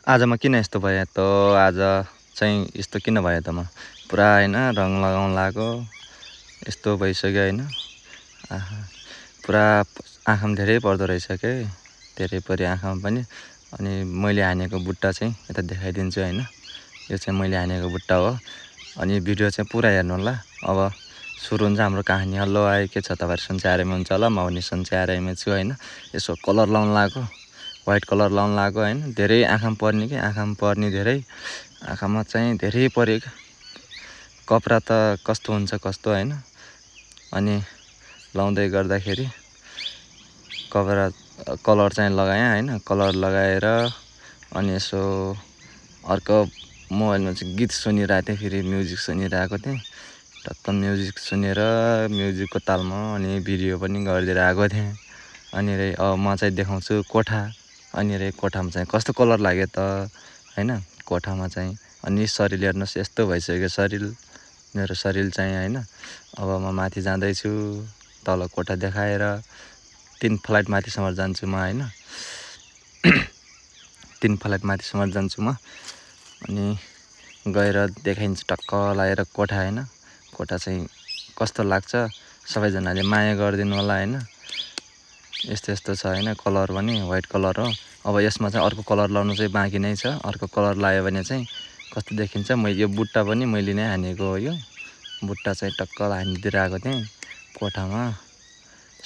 आज म किन यस्तो भएँ त आज चाहिँ यस्तो किन भयो त म पुरा हैन रङ लगाउन लाग्यो यस्तो भइसक्यो हैन आहा पुरा आँखामा धेरै पर्दो रहेछ के धेरै परि आँखामा पनि अनि मैले हानेको बुट्टा चाहिँ यता देखाइदिन्छु हैन यो चाहिँ मैले हानेको बुट्टा हो अनि भिडियो चाहिँ पुरा हेर्नु होला अब सुरु हुन्छ हाम्रो कहानी हल्लो आए के छ तपाईहरु सन्चै आरामै हुन्छ होला म पनि सन्चै आरामै छु हैन यसो कलर लाउन लाग्यो व्हाइट कलर लाउन लाग्यो हैन धेरै आँखामा पर्ने के आँखामा पर्ने धेरै आँखामा चाहिँ धेरै पर्यो के कपडा त कस्तो हुन्छ कस्तो हैन अनि लाउँदै गर्दाखेरि कलर चाहिँ लगाएँ हैन कलर लगाएर अनि यसो अर्को मोबाइलमा चाहिँ गीत सुनिरहेको थिएँ फेरि म्युजिक सुनिरहेको थिएँ टक्क म्युजिक सुनेर म्युजिकको तालमा अनि भिडियो पनि गरिदिएर आएको थिएँ अनि रे अब म चाहिँ देखाउँछु कोठा अनि रे कोठामा चाहिँ कस्तो कलर लाग्यो त हैन कोठामा चाहिँ अनि शरीर हेर्नुस् यस्तो भइसक्यो शरीर मेरो शरीर चाहिँ हैन अब म माथि जाँदैछु तल कोठा देखाएर 3 फ्लाइट माथिसम्म जान्छु म हैन 3 फ्लाइट माथिसम्म जान्छु म अनि गएर देखाइन्छ टक्क लाएर कोठा हैन कोठा चाहिँ कस्तो लाग्छ सबैजनाले माया गरिदिनु होला हैन यस्तो यस्तो छ हैन कलर पनि व्हाइट कलर हो अब यसमा चाहिँ अर्को कलर लाउनु चाहिँ बाँकी नै छ अर्को कलर लायो भने चाहिँ कस्तो देखिन्छ मैले यो बुट्टा पनि मैले नै हानेको हो यो बुट्टा चाहिँ टक्क हानिदिएर आएको थिएँ कोठामा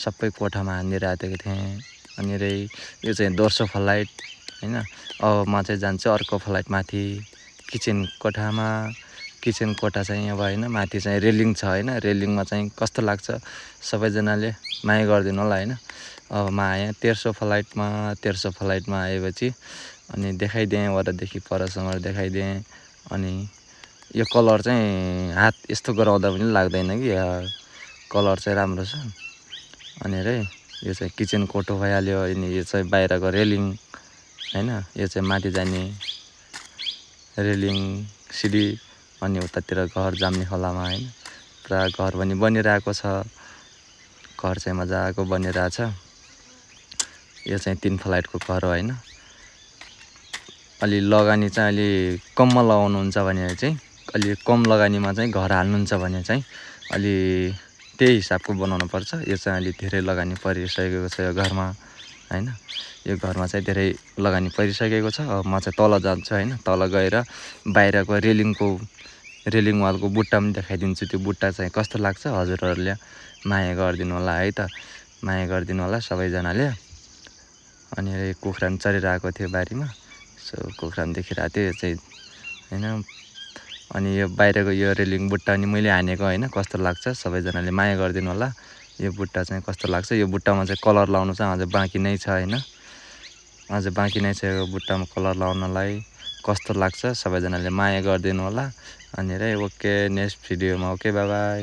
सबै कोठामा हानिदिइरहेको थिएँ अनि रे यो चाहिँ दोस्रो फ्लाइट हैन अब म चाहिँ जान्छु अर्को फ्लाइट माथि किचन कोठा चाहिँ अब हैन माथि चाहिँ रेलिङ छ हैन रेलिङमा चाहिँ कस्तो लाग्छ सबैजनाले माया गरिदिनु होला हैन अब म आएँ तेर्सो फ्लाइटमा आएपछि अनि देखाइदिएँ वरदेखि परसम्म देखाइदिएँ अनि यो कलर चाहिँ हात यस्तो गराउँदा पनि लाग्दैन कि कलर चाहिँ राम्रो छ अनि रे यो चाहिँ किचन कोठो भइहाल्यो अनि यो चाहिँ बाहिरको रेलिङ हैन यो चाहिँ माथि जाने रेलिङ सिडी अनि उतातिर घर जाम्ने खोलामा हैन पुरा घर पनि बनिरहेको छ घर चाहिँ मजाको बनिरहेछ यो चाहिँ 3 फ्लाइटको घर हो हैन अलि लगानी चाहिँ अलि कममा लगाउनुहुन्छ भने चाहिँ अलि कम लगानीमा चाहिँ घर हाल्नुहुन्छ भने चाहिँ अलि त्यही हिसाबको बनाउनु पर्छ यो चाहिँ अलि धेरै लगानी परिसकेको छ यो घरमा हैन यो घरमा चाहिँ धेरै लगानी परिसकेको छ अब म चाहिँ तल जान्छु हैन तल गएर बाहिरको रेलिङ वालको बुट्टा पनि देखाइदिन्छु त्यो बुट्टा चाहिँ कस्तो लाग्छ हजुरहरुले माया गरिदिनु होला है त माया गरिदिनु होला सबैजनाले अनि कुखुरा पनि चरिरहेको थियो बारीमा सो कुखुरा पनि देखिरहेको थियो चाहिँ हैन अनि यो बाहिरको यो रेलिङ बुट्टा पनि मैले हानेको हैन कस्तो लाग्छ सबैजनाले माया गरिदिनु होला यो बुट्टा चाहिँ कस्तो लाग्छ यो बुट्टामा चाहिँ कलर लाउनु चाहिँ अझ बाँकी नै छ हैन अझ बाँकी नै छ यो बुट्टामा कलर लाउनलाई कस्तो लाग्छ सबैजनाले माया गरिदिनु होला अनि रे ओके नेक्स्ट भिडियोमा ओके बाइ बाइ।